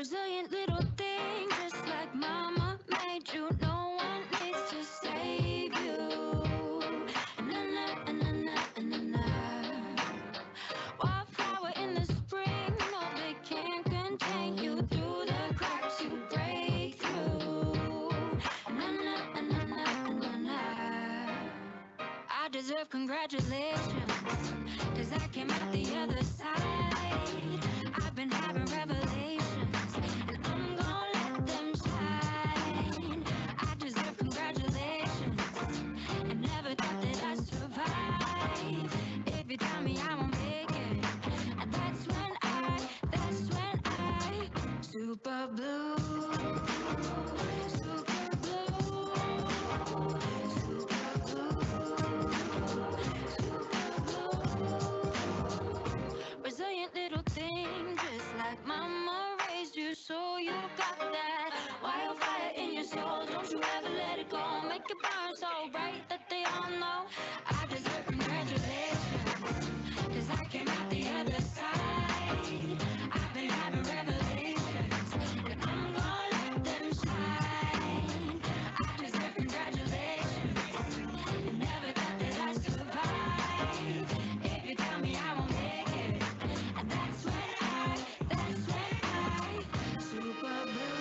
Resilient little thing, just like mama made you. No one needs to save you. Na na na na na na. Wildflower in the spring, no, they can't contain you. Through the cracks you break through. Na na na na na na. I deserve congratulations, 'cause I came out the other side. I've been having revelations, and I'm gonna let them shine. I deserve congratulations, and never thought that I'd survive. If you tell me I won't make it, and that's when I super blue, super blue, super resilient little thing, just like mama raised you, so you got that wildfire in your soul. Don't you ever let it go. Make it burn so bright that they all know. I deserve congratulations, 'cause I came out the other side. I've been having revelations, and I'm gonna let them shine. I deserve congratulations, and never thought that I'd survive. If you tell me I won't make it, and that's when I super blue,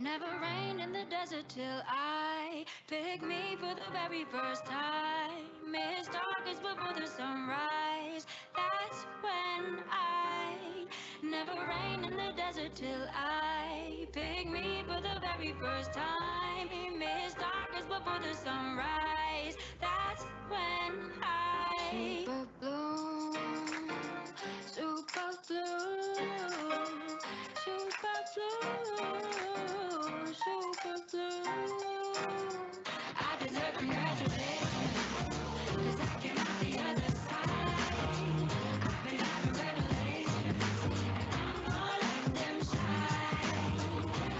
never rained in the desert till I pick me for the very first time. It's darkest before the sunrise. That's when I never rained in the desert till I pick me for the very first time. It's darkest before the sunrise. That's when I super blue, super blue, super blue, super blue. I deserve congratulations, 'cause I came out the other side. I've been having revelations, and I'm gonna let them shine.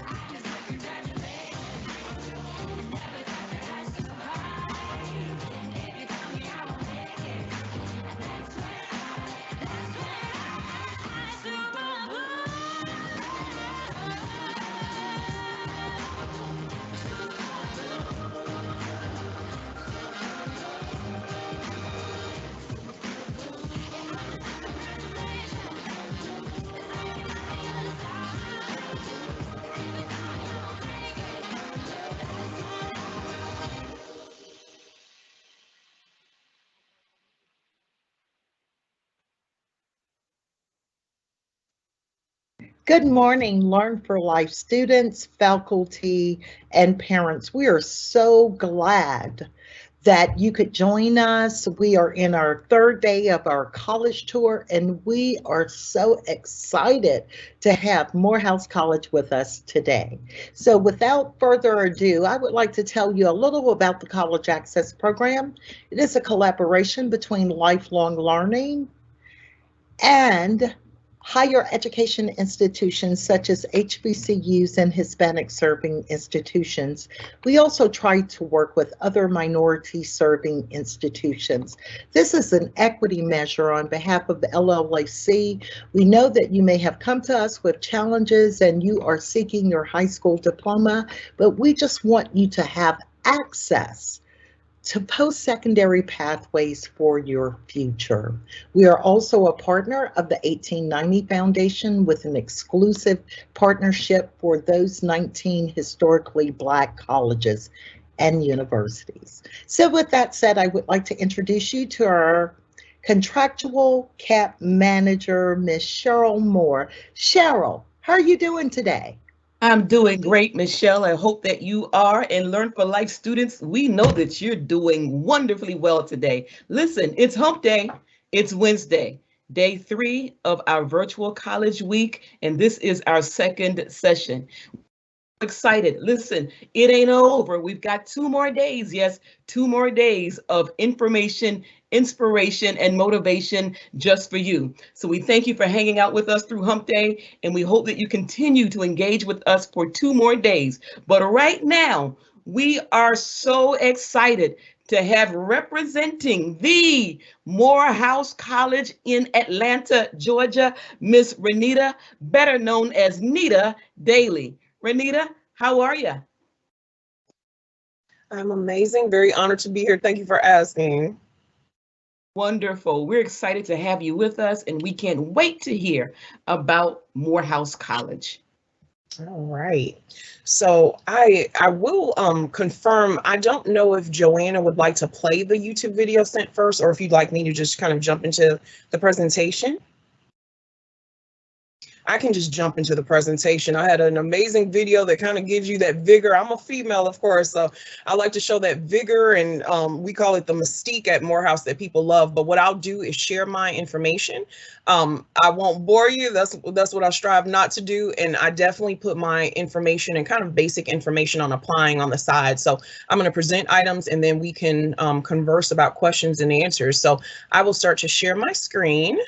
I deserve congratulations, and never thought that I'd survive. If you tell me I won't make it, and that's when I super Good morning, Learn for Life students, faculty, and parents. We are so glad that you could join us. We are in our third day of our college tour, and we are so excited to have Morehouse College with us today. So, without further ado, I would like to tell you a little about the College Access Program. It is a collaboration between Lifelong Learning and higher education institutions such as HBCUs and Hispanic serving institutions. We also try to work with other minority serving institutions. This is an equity measure on behalf of the LLAC. We know that you may have come to us with challenges and you are seeking your high school diploma, but we just want you to have access to post-secondary pathways for your future. We are also a partner of the 1890 Foundation with an exclusive partnership for those 19 historically Black colleges and universities. So with that said, I would like to introduce you to our contractual CAP manager, Miss Cheryl Moore. Cheryl, how are you doing today? I'm doing great, Michelle. I hope that you are. And Learn for Life students, we know that you're doing wonderfully well today. Listen, it's hump day. It's Wednesday, day 3 of our virtual college week. And this is our second session. Excited. Listen, it ain't over. We've got 2 more days. Yes, 2 more days of information, inspiration, and motivation just for you. So we thank you for hanging out with us through Hump Day, and we hope that you continue to engage with us for 2 more days. But right now, we are so excited to have representing the Morehouse College in Atlanta, Georgia, Miss Renita, better known as Nita Daly. Renita, how are you? I'm amazing. Very honored to be here. Thank you for asking. Wonderful. We're excited to have you with us, and we can't wait to hear about Morehouse College. All right. So I will confirm. I don't know if Joanna would like to play the YouTube video sent first, or if you'd like me to just kind of jump into the presentation. I can just jump into the presentation. I had an amazing video that kind of gives you that vigor. I'm a female, of course, so I like to show that vigor, and we call it the mystique at Morehouse that people love. But what I'll do is share my information. I won't bore you. That's what I strive not to do. And I definitely put my information and kind of basic information on applying on the side. So I'm going to present items, and then we can converse about questions and answers. So I will start to share my screen.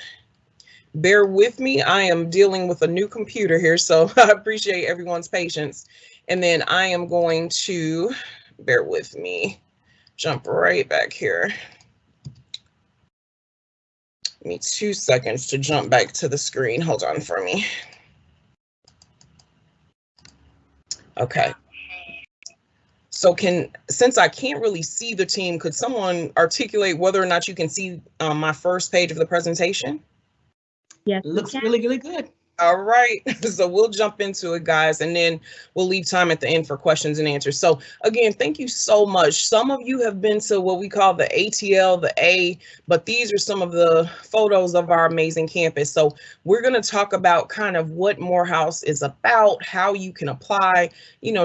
Bear with me. I am dealing with a new computer here, so I appreciate everyone's patience. And then I am going to, bear with me, jump right back here. Give me 2 seconds to jump back to the screen. Hold on for me. Okay. So since I can't really see the team, could someone articulate whether or not you can see my first page of the presentation? Yes, Looks really, really good. All right, so we'll jump into it, guys, and then we'll leave time at the end for questions and answers. So again, thank you so much. Some of you have been to what we call the ATL, the A, but these are some of the photos of our amazing campus. So we're going to talk about kind of what Morehouse is about, how you can apply,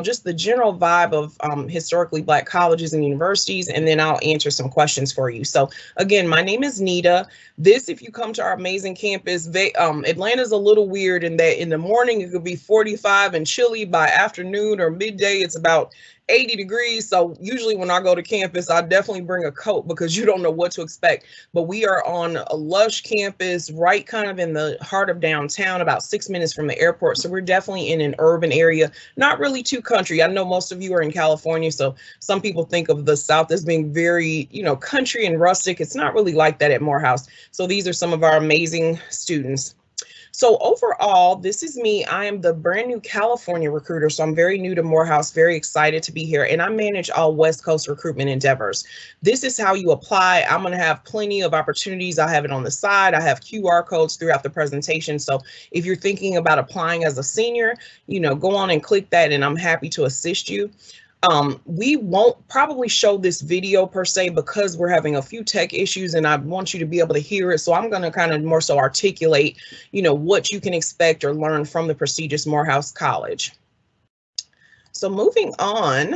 just the general vibe of historically Black colleges and universities, and then I'll answer some questions for you. So again, my name is Nita. If you come to our amazing campus, Atlanta's a little weird in that in the morning it could be 45 and chilly. By afternoon or midday it's about 80 degrees. So usually when I go to campus, I definitely bring a coat because you don't know what to expect. But we are on a lush campus, right kind of in the heart of downtown, about 6 minutes from the airport. So we're definitely in an urban area, not really too country. I know most of you are in California, so some people think of the South as being very, country and rustic. It's not really like that at Morehouse. So these are some of our amazing students. So overall, this is me. I am the brand new California recruiter, so I'm very new to Morehouse, very excited to be here, and I manage all West Coast recruitment endeavors. This is how you apply. I'm going to have plenty of opportunities. I have it on the side. I have QR codes throughout the presentation, so if you're thinking about applying as a senior, go on and click that, and I'm happy to assist you. We won't probably show this video per se because we're having a few tech issues and I want you to be able to hear it. So I'm going to kind of more so articulate, what you can expect or learn from the prestigious Morehouse College. So moving on.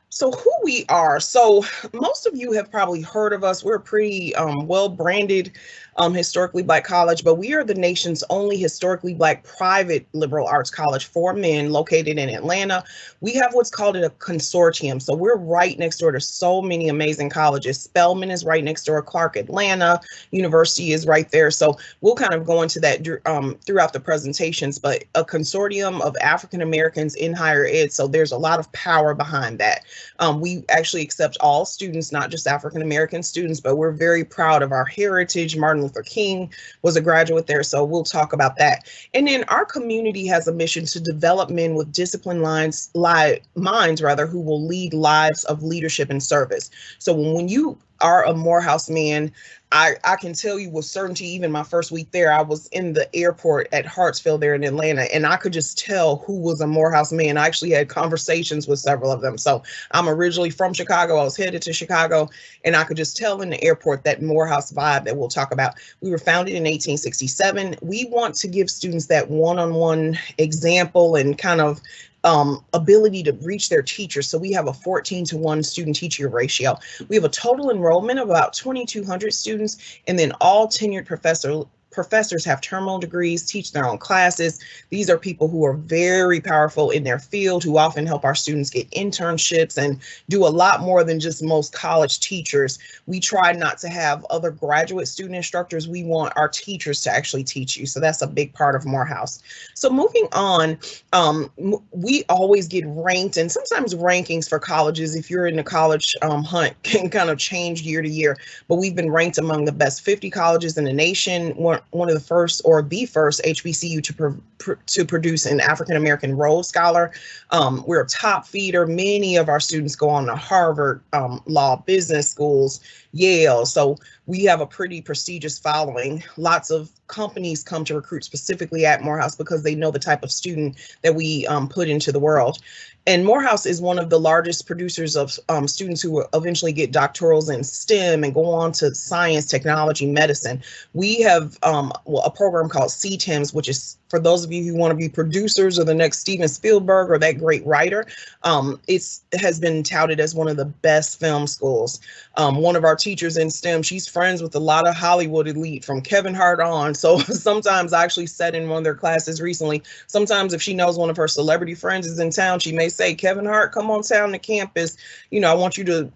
So who we are. So most of you have probably heard of us. We're a pretty well-branded historically Black college, but we are the nation's only historically Black private liberal arts college for men located in Atlanta. We have what's called a consortium. So we're right next door to so many amazing colleges. Spelman is right next door. Clark Atlanta University is right there. So we'll kind of go into that throughout the presentations, but a consortium of African Americans in higher ed. So there's a lot of power behind that. We actually accept all students, not just African American students, but we're very proud of our heritage. Martin Luther King was a graduate there, so we'll talk about that. And then our community has a mission to develop men with disciplined minds who will lead lives of leadership and service. So when you are a Morehouse man, I can tell you with certainty, even my first week there, I was in the airport at Hartsfield there in Atlanta, and I could just tell who was a Morehouse man. I actually had conversations with several of them. So I'm originally from Chicago. I was headed to Chicago, and I could just tell in the airport that Morehouse vibe that we'll talk about. We were founded in 1867. We want to give students that one-on-one example and kind of ability to reach their teachers. So we have a 14-to-1 student teacher ratio. We have a total enrollment of about 2,200 students, and then all tenured professors have terminal degrees, teach their own classes. These are people who are very powerful in their field, who often help our students get internships and do a lot more than just most college teachers. We try not to have other graduate student instructors. We want our teachers to actually teach you. So that's a big part of Morehouse. So moving on, we always get ranked, and sometimes rankings for colleges, if you're in the college hunt, can kind of change year to year. But we've been ranked among the best 50 colleges in the nation, one of the first or the first HBCU to produce an African American Rhodes Scholar. We're a top feeder. Many of our students go on to Harvard, law, business schools, Yale. So we have a pretty prestigious following. Lots of companies come to recruit specifically at Morehouse because they know the type of student that we put into the world. And Morehouse is one of the largest producers of students who will eventually get doctorals in STEM and go on to science, technology, medicine. We have a program called CTEMS, which is for those of you who want to be producers or the next Steven Spielberg or that great writer. It has been touted as one of the best film schools. One of our teachers in STEM, she's friends with a lot of Hollywood elite from Kevin Hart on. So sometimes I actually said in one of their classes recently, sometimes if she knows one of her celebrity friends is in town, she may say, Kevin Hart, come on down to campus. I want you to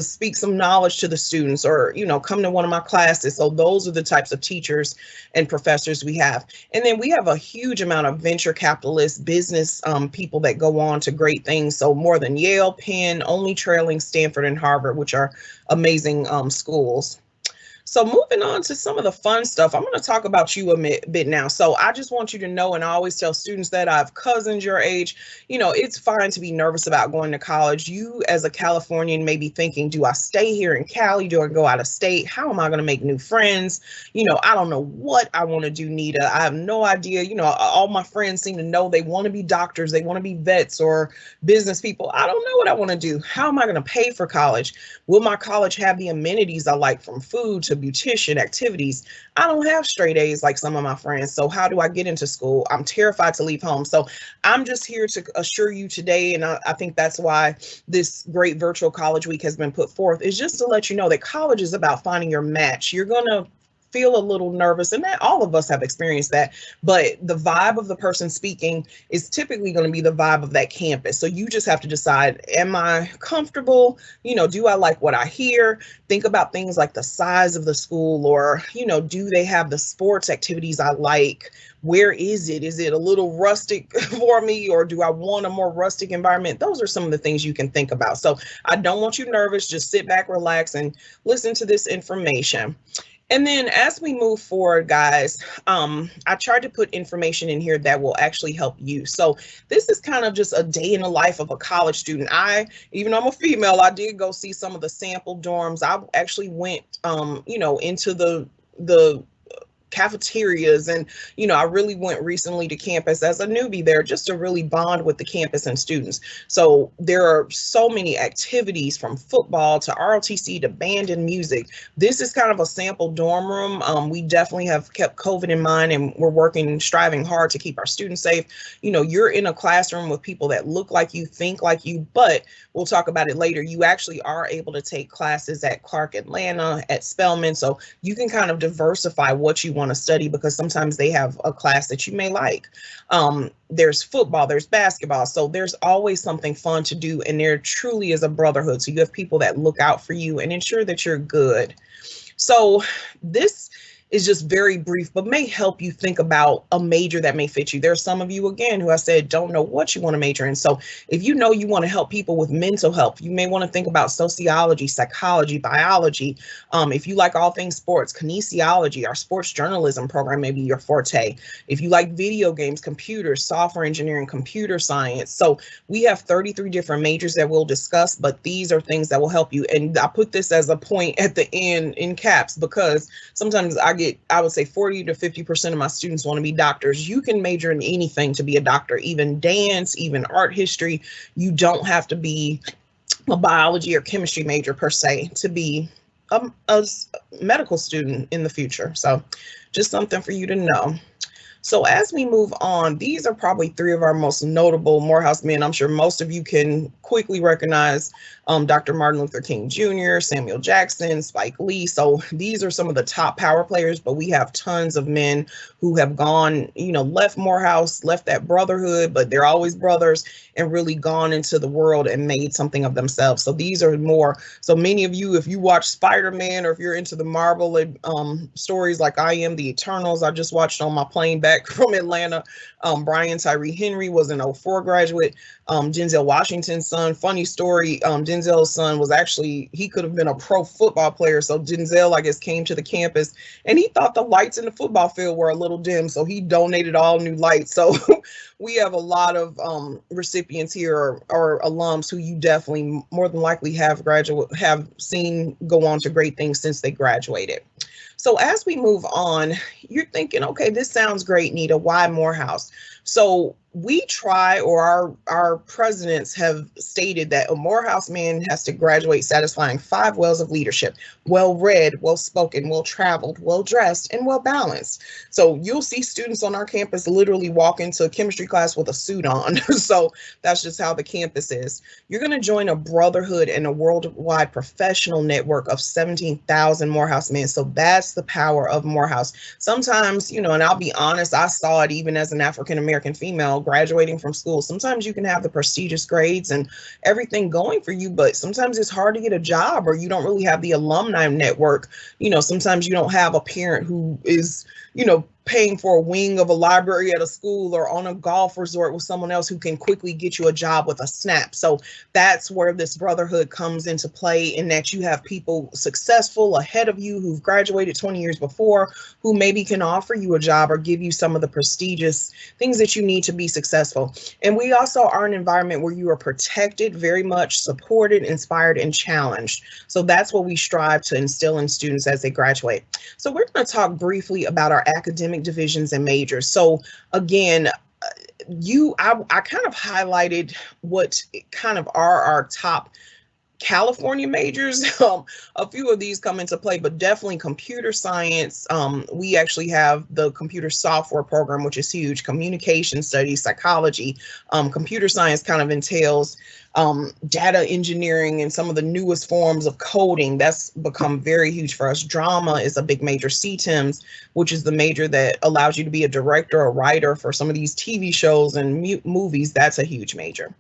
speak some knowledge to the students, or, come to one of my classes. So those are the types of teachers and professors we have. And then we have a huge amount of venture capitalists, business people that go on to great things. So more than Yale, Penn, only trailing Stanford and Harvard, which are amazing schools. So moving on to some of the fun stuff, I'm going to talk about you a bit now. So I just want you to know, and I always tell students that I have cousins your age, it's fine to be nervous about going to college. You as a Californian may be thinking, do I stay here in Cali? Do I go out of state? How am I going to make new friends? I don't know what I want to do, Nita. I have no idea. All my friends seem to know they want to be doctors. They want to be vets or business people. I don't know what I want to do. How am I going to pay for college? Will my college have the amenities I like, from food to beautician activities? I don't have straight A's like some of my friends. So how do I get into school? I'm terrified to leave home. So I'm just here to assure you today, and I think that's why this great virtual college week has been put forth, is just to let you know that college is about finding your match. You're going to feel a little nervous, and that all of us have experienced that, but the vibe of the person speaking is typically going to be the vibe of that campus. So you just have to decide, am I comfortable? Do I like what I hear? Think about things like the size of the school, or, do they have the sports activities I like? Where is it? Is it a little rustic for me, or do I want a more rustic environment? Those are some of the things you can think about. So I don't want you nervous. Just sit back, relax, and listen to this information. And then as we move forward, guys, I tried to put information in here that will actually help you. So this is kind of just a day in the life of a college student. Even though I'm a female, I did go see some of the sample dorms. I actually went, into the cafeterias, and I really went recently to campus as a newbie there, just to really bond with the campus and students. So there are so many activities, from football to ROTC to band and music. This is kind of a sample dorm room. We definitely have kept COVID in mind, and we're striving hard to keep our students safe. You're in a classroom with people that look like you, think like you, but we'll talk about it later. You actually are able to take classes at Clark Atlanta, at Spelman, so you can kind of diversify what you want to study, because sometimes they have a class that you may like. There's football, there's basketball, so there's always something fun to do, and there truly is a brotherhood. So you have people that look out for you and ensure that you're good. So this is just very brief, but may help you think about a major that may fit you. There are some of you, again, who I said don't know what you want to major in. So if you know you want to help people with mental health, you may want to think about sociology, psychology, biology. If you like all things sports, kinesiology, our sports journalism program may be your forte. If you like video games, computers, software engineering, computer science. So we have 33 different majors that we'll discuss, but these are things that will help you. And I put this as a point at the end in caps, because sometimes I would say 40 to 50% of my students want to be doctors. You can major in anything to be a doctor, even dance, even art history. You don't have to be a biology or chemistry major per se to be a medical student in the future. So just something for you to know. So as we move on, these are probably three of our most notable Morehouse men. I'm sure most of you can quickly recognize Dr. Martin Luther King Jr., Samuel Jackson, Spike Lee. So these are some of the top power players, but we have tons of men who have gone, left Morehouse, left that brotherhood, but they're always brothers, and really gone into the world and made something of themselves. So these are more, so many of you, if you watch Spider-Man or if you're into the Marvel stories like I am, the Eternals, I just watched on my plane back from Atlanta. Brian Tyree Henry was an '04 graduate. Denzel Washington's son, funny story, Denzel's son was actually, he could have been a pro football player. So Denzel, I guess, came to the campus and he thought the lights in the football field were a little dim. So he donated all new lights. So we have a lot of recipients here or alums who you definitely more than likely have seen go on to great things since they graduated. So as we move on, you're thinking, okay, this sounds great, Nita. Why Morehouse? So we try, or our presidents have stated that a Morehouse man has to graduate satisfying 5 wells of leadership: well-read, well-spoken, well-traveled, well-dressed, and well-balanced. So you'll see students on our campus literally walk into a chemistry class with a suit on. So that's just how the campus is. You're going to join a brotherhood and a worldwide professional network of 17,000 Morehouse men. So that's the power of Morehouse. Sometimes, and I'll be honest, I saw it even as an African-American female graduating from school. Sometimes you can have the prestigious grades and everything going for you, but sometimes it's hard to get a job, or you don't really have the alumni network. Sometimes you don't have a parent who is, paying for a wing of a library at a school, or on a golf resort with someone else who can quickly get you a job with a snap. So that's where this brotherhood comes into play, in that you have people successful ahead of you who've graduated 20 years before, who maybe can offer you a job or give you some of the prestigious things that you need to be successful. And we also are an environment where you are protected, very much supported, inspired, and challenged. So that's what we strive to instill in students as they graduate. So we're going to talk briefly about our academic divisions and majors. So again, I kind of highlighted what kind of are our top California majors. A few of these come into play, but definitely computer science. We actually have the computer software program, which is huge. Communication studies, psychology. Computer science kind of entails data engineering and some of the newest forms of coding. That's become very huge for us. Drama is a big major. CTEMS, which is the major that allows you to be a director or writer for some of these TV shows and movies. That's a huge major.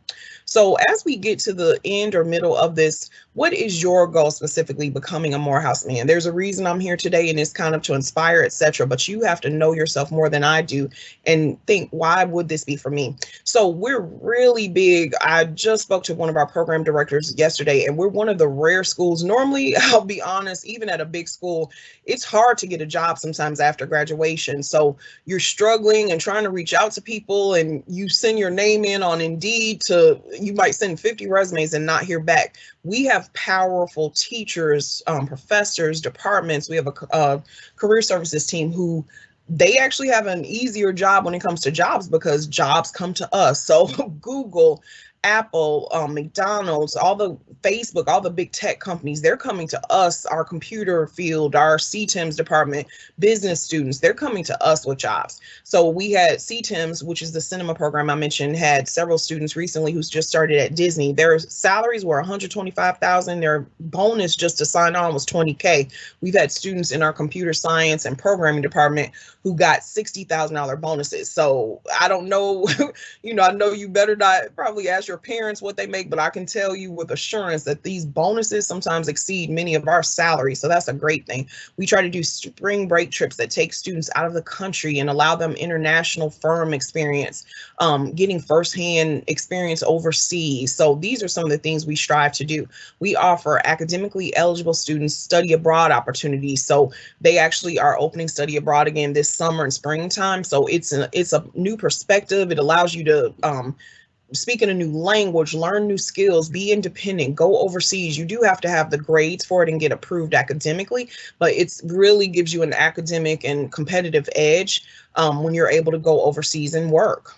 So as we get to the end or middle of this, what is your goal specifically becoming a Morehouse man? There's a reason I'm here today, and it's kind of to inspire, etc. But you have to know yourself more than I do and think, why would this be for me? So we're really big. I just spoke to one of our program directors yesterday, and we're one of the rare schools. Normally, I'll be honest, even at a big school, it's hard to get a job sometimes after graduation. So you're struggling and trying to reach out to people, and you send your name in on Indeed you might send 50 resumes and not hear back. We have powerful teachers, professors, departments. We have a career services team who they actually have an easier job when it comes to jobs, because jobs come to us. So Google, Apple, McDonald's, all the Facebook, all the big tech companies, they're coming to us, our computer field, our CTEMS department, business students, they're coming to us with jobs. So we had CTEMS, which is the cinema program I mentioned, had several students recently who's just started at Disney. Their salaries were $125,000. Their bonus just to sign on was $20K. We've had students in our computer science and programming department who got $60,000 bonuses. So I don't know, I know you better not probably ask your parents what they make, but I can tell you with assurance that these bonuses sometimes exceed many of our salaries. So that's a great thing. We try to do spring break trips that take students out of the country and allow them international firm experience, getting firsthand experience overseas. So these are some of the things we strive to do. We offer academically eligible students study abroad opportunities. So they actually are opening study abroad again this summer and springtime. So it's a new perspective. It allows you to speak in a new language, learn new skills, be independent, go overseas. You do have to have the grades for it and get approved academically, but it's really gives you an academic and competitive edge when you're able to go overseas and work.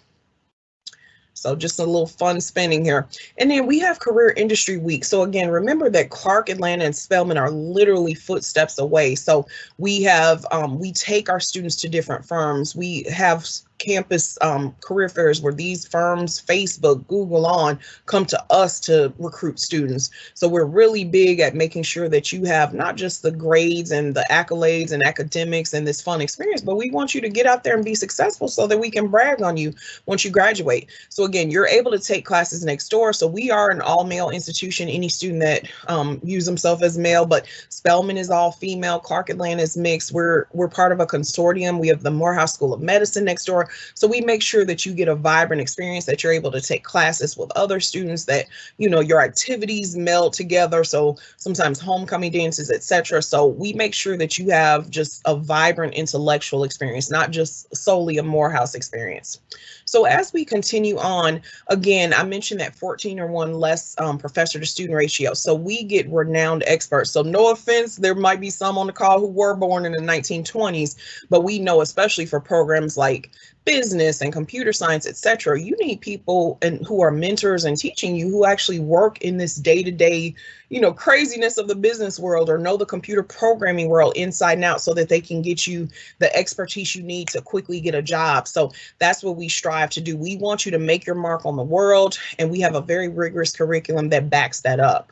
So just a little fun spending here. And then we have Career Industry Week. So again, remember that Clark, Atlanta, and Spelman are literally footsteps away. So we have, we take our students to different firms. We have campus career fairs where these firms, Facebook, Google on, come to us to recruit students. So we're really big at making sure that you have not just the grades and the accolades and academics and this fun experience, but we want you to get out there and be successful so that we can brag on you once you graduate. So again, you're able to take classes next door. So we are an all male institution. Any student that views himself as male, but Spelman is all female. Clark Atlanta is mixed. We're part of a consortium. We have the Morehouse School of Medicine next door. So we make sure that you get a vibrant experience, that you're able to take classes with other students, that, you know, your activities meld together. So sometimes homecoming dances, etc. So we make sure that you have just a vibrant intellectual experience, not just solely a Morehouse experience. So as we continue on, again, I mentioned that 14 or 1 less professor to student ratio. So we get renowned experts. So no offense, there might be some on the call who were born in the 1920s, but we know, especially for programs like business and computer science, etc., you need people who are mentors and teaching you, who actually work in this day-to-day, you know, craziness of the business world, or know the computer programming world inside and out, so that they can get you the expertise you need to quickly get a job. So that's what we strive to do. We want you to make your mark on the world, and we have a very rigorous curriculum that backs that up.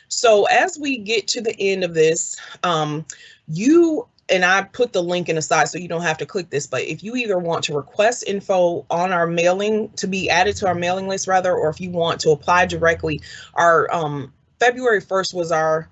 So as we get to the end of this, and I put the link in the side so you don't have to click this, but if you either want to request info on our mailing, to be added to our mailing list rather, or if you want to apply directly, our February 1st was our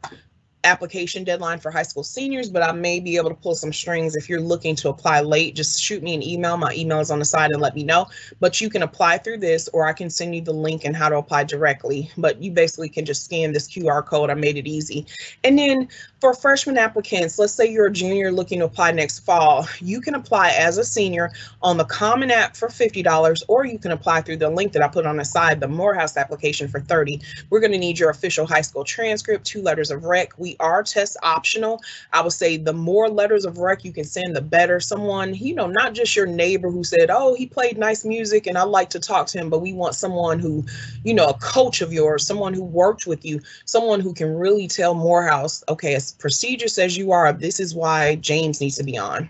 application deadline for high school seniors, but I may be able to pull some strings. If you're looking to apply late, just shoot me an email. My email is on the side, and let me know. But you can apply through this, or I can send you the link and how to apply directly. But you basically can just scan this QR code. I made it easy. And then for freshman applicants, let's say you're a junior looking to apply next fall, you can apply as a senior on the Common App for $50, or you can apply through the link that I put on the side, the Morehouse application, for $30. We're going to need your official high school transcript, 2 letters of rec. We are test optional. I would say the more letters of rec you can send, the better. Someone, you know, not just your neighbor who said, oh, he played nice music and I like to talk to him, but we want someone who, you know, a coach of yours, someone who worked with you, someone who can really tell Morehouse, okay, as prestigious as you are, this is why James needs to be on.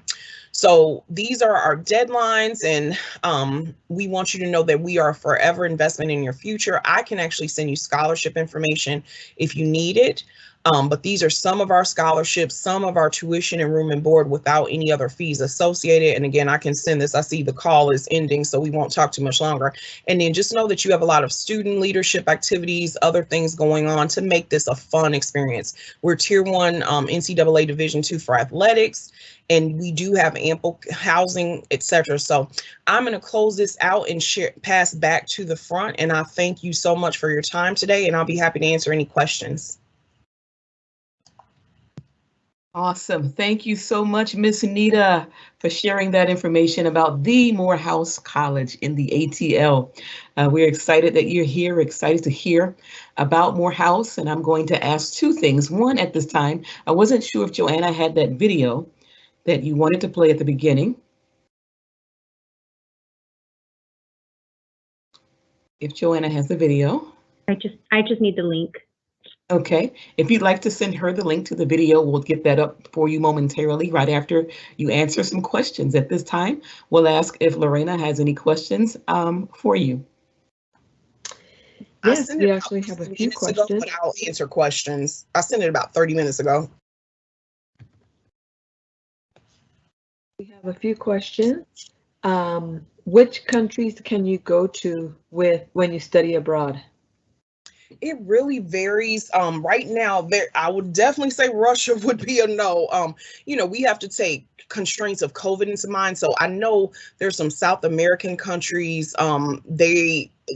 So these are our deadlines, and we want you to know that we are a forever investment in your future. I can actually send you scholarship information if you need it. But these are some of our scholarships, some of our tuition and room and board without any other fees associated. And again, I can send this. I see the call is ending, so we won't talk too much longer. And then just know that you have a lot of student leadership activities, other things going on to make this a fun experience. We're Tier 1 NCAA Division II for athletics, and we do have ample housing, etc. So I'm going to close this out and pass back to the front. And I thank you so much for your time today, and I'll be happy to answer any questions. Awesome. Thank you so much, Miss Anita, for sharing that information about the Morehouse College in the ATL. We're excited that you're here, excited to hear about Morehouse, and I'm going to ask 2 things. One, at this time, I wasn't sure if Joanna had that video that you wanted to play at the beginning. If Joanna has the video. I just need the link. Okay, if you'd like to send her the link to the video, we'll get that up for you momentarily right after you answer some questions. At this time, we'll ask if Lorena has any questions for you. Yes, we actually have a few questions. But I'll answer questions. I sent it about 30 minutes ago. We have a few questions. Which countries can you go to when you study abroad? It really varies. Right now, I would definitely say Russia would be a no. You know, we have to take constraints of COVID into mind. So I know there's some South American countries.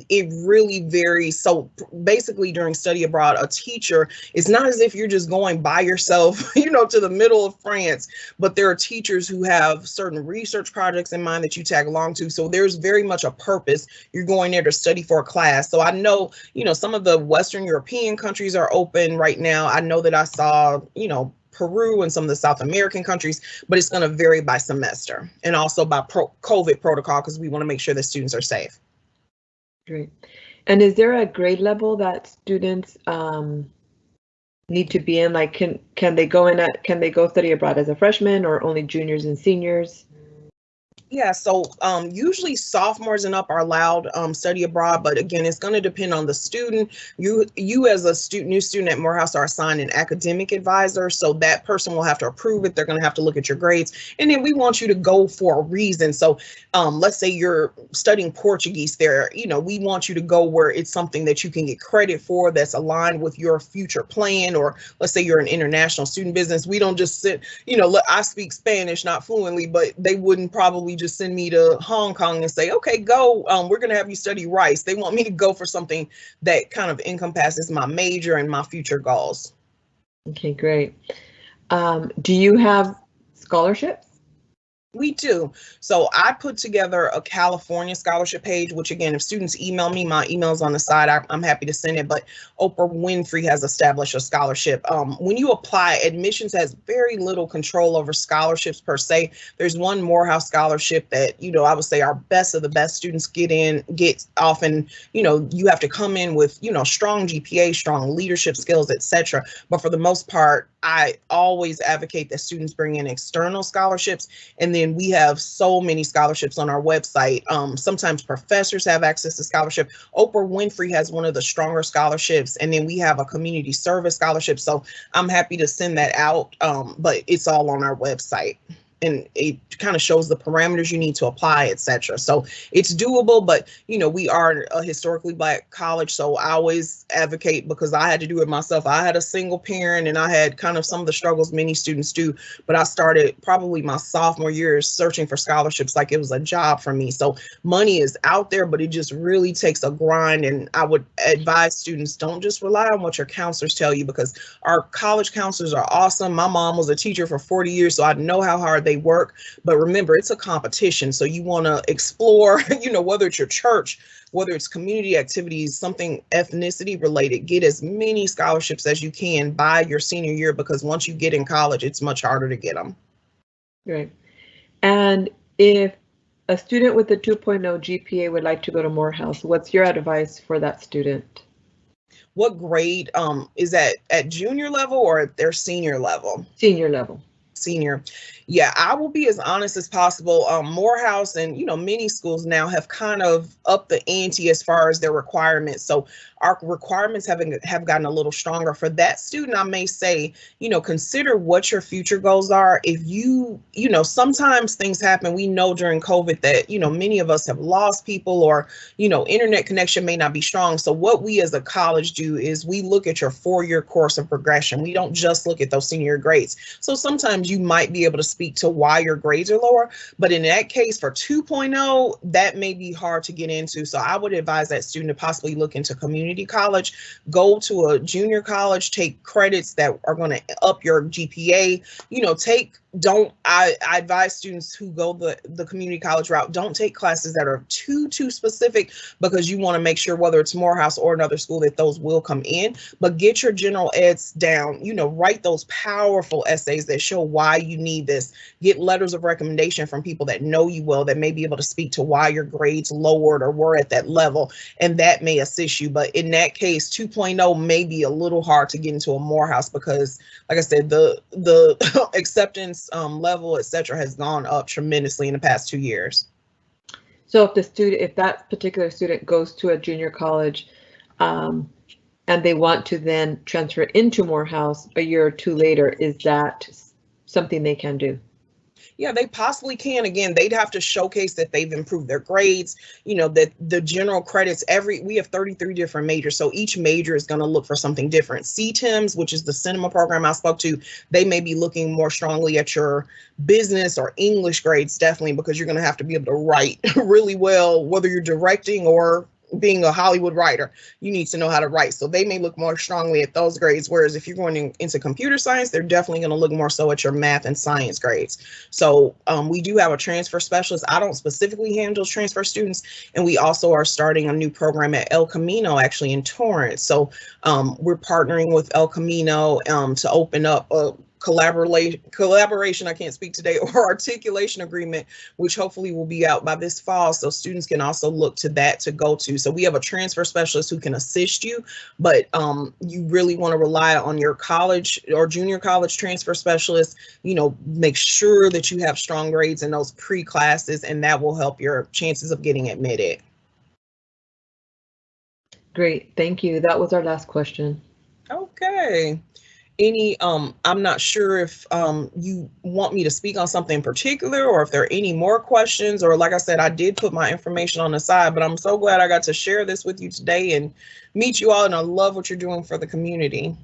It really varies. So basically, during study abroad, a teacher, it's not as if you're just going by yourself, you know, to the middle of France, but there are teachers who have certain research projects in mind that you tag along to. So there's very much a purpose. You're going there to study for a class. So I know, you know, some of the Western European countries are open right now. I know that I saw, you know, Peru and some of the South American countries, but it's going to vary by semester and also by COVID protocol, because we want to make sure that students are safe. Great. And is there a grade level that students need to be in? Like, can they go study abroad as a freshman, or only juniors and seniors? Yeah, so usually sophomores and up are allowed study abroad, but again, it's going to depend on the student. You as a new student at Morehouse are assigned an academic advisor, so that person will have to approve it. They're going to have to look at your grades, and then we want you to go for a reason. So let's say you're studying Portuguese there, we want you to go where it's something that you can get credit for that's aligned with your future plan, or let's say you're an international student business. We don't just sit, I speak Spanish, not fluently, but they wouldn't probably just send me to Hong Kong and say, okay, go, we're going to have you study rice. They want me to go for something that kind of encompasses my major and my future goals. Okay, great. Do you have scholarships? We do. So I put together a California scholarship page, which again, if students email me, my email's on the side, I'm happy to send it, but Oprah Winfrey has established a scholarship. When you apply, admissions has very little control over scholarships per se. There's one Morehouse scholarship that, I would say our best of the best students get often, you have to come in with, strong GPA, strong leadership skills, etc. But for the most part, I always advocate that students bring in external scholarships, and then we have so many scholarships on our website. Sometimes professors have access to scholarship. Oprah Winfrey has one of the stronger scholarships, and then we have a community service scholarship. So I'm happy to send that out, but it's all on our website. And it kind of shows the parameters you need to apply, etc. So it's doable, but we are a historically Black college, so I always advocate, because I had to do it myself. I had a single parent, and I had kind of some of the struggles many students do, but I started probably my sophomore year searching for scholarships like it was a job for me. So money is out there, but it just really takes a grind, and I would advise students, don't just rely on what your counselors tell you, because our college counselors are awesome. My mom was a teacher for 40 years, so I know how hard they work, but remember, it's a competition. So you want to explore, whether it's your church, whether it's community activities, something ethnicity related, get as many scholarships as you can by your senior year, because once you get in college, it's much harder to get them. Right. And if a student with a 2.0 GPA would like to go to Morehouse, what's your advice for that student? What grade is that, at junior level or at their senior level? Senior level. Senior. Yeah, I will be as honest as possible. Morehouse and, many schools now have kind of upped the ante as far as their requirements. So our requirements have gotten a little stronger. For that student, I may say, consider what your future goals are. If sometimes things happen. We know during COVID that, many of us have lost people, or, internet connection may not be strong. So what we as a college do is we look at your 4-year course of progression. We don't just look at those senior grades. So sometimes you might be able to speak to why your grades are lower, but in that case for 2.0, that may be hard to get into. So I would advise that student to possibly look into community college, go to a junior college, take credits that are going to up your GPA, I advise students who go the community college route, don't take classes that are too specific, because you want to make sure, whether it's Morehouse or another school, that those will come in. But get your general eds down, write those powerful essays that show why you need this. Get letters of recommendation from people that know you well, that may be able to speak to why your grades lowered or were at that level, and that may assist you. But in that case, 2.0 may be a little hard to get into a Morehouse, because like I said, the acceptance level, etc., has gone up tremendously in the past 2 years. So if that particular student goes to a junior college, and they want to then transfer into Morehouse a year or two later, is that something they can do? Yeah, they possibly can. Again, they'd have to showcase that they've improved their grades, that the general credits, we have 33 different majors. So each major is going to look for something different. CTIMS, which is the cinema program I spoke to, they may be looking more strongly at your business or English grades, definitely, because you're going to have to be able to write really well, whether you're directing or being a Hollywood writer, you need to know how to write. So they may look more strongly at those grades. Whereas if you're going into computer science, they're definitely going to look more so at your math and science grades. So we do have a transfer specialist. I don't specifically handle transfer students. And we also are starting a new program at El Camino, actually in Torrance. So we're partnering with El Camino to open up a collaboration, I can't speak today, or articulation agreement, which hopefully will be out by this fall. So students can also look to that to go to. So we have a transfer specialist who can assist you, but you really want to rely on your college or junior college transfer specialist, make sure that you have strong grades in those pre-classes, and that will help your chances of getting admitted. Great, thank you. That was our last question. Okay. I'm not sure if you want me to speak on something in particular, or if there are any more questions, or like I said, I did put my information on the side, but I'm so glad I got to share this with you today and meet you all, and I love what you're doing for the community.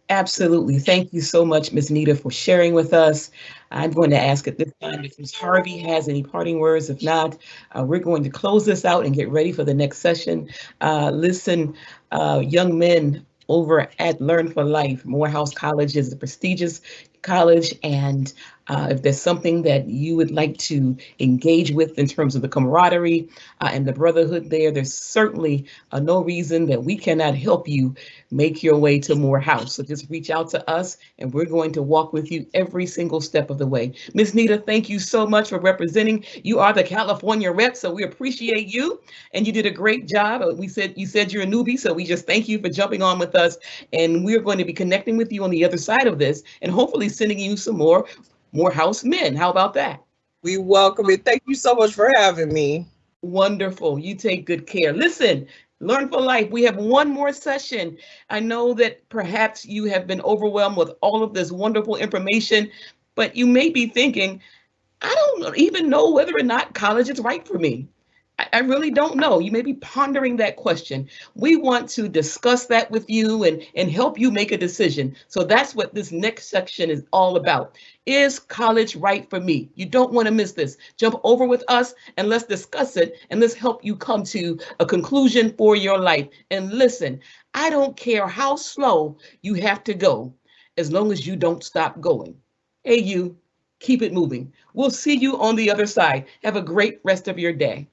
Absolutely. Thank you so much, Ms. Nita, for sharing with us. I'm going to ask at this time if Ms. Harvey has any parting words. If not, we're going to close this out and get ready for the next session. Listen, young men over at Learn for Life, Morehouse College is a prestigious college, and if there's something that you would like to engage with in terms of the camaraderie and the brotherhood there's certainly no reason that we cannot help you make your way to Morehouse. So just reach out to us, and we're going to walk with you every single step of the way. Ms. Nita, thank you so much for representing. You are the California rep, so we appreciate you, and you did a great job. You said you're a newbie, so we just thank you for jumping on with us, and we're going to be connecting with you on the other side of this, and hopefully sending you some more Morehouse men. How about that? We welcome it. Thank you so much for having me. Wonderful. You take good care. Listen, Learn for Life, we have one more session. I know that perhaps you have been overwhelmed with all of this wonderful information, but you may be thinking, I don't even know whether or not college is right for me. I really don't know. You may be pondering that question. We want to discuss that with you and help you make a decision. So that's what this next section is all about. Is college right for me? You don't want to miss this. Jump over with us and let's discuss it, and let's help you come to a conclusion for your life. And listen, I don't care how slow you have to go, as long as you don't stop going. Hey, you, keep it moving. We'll see you on the other side. Have a great rest of your day.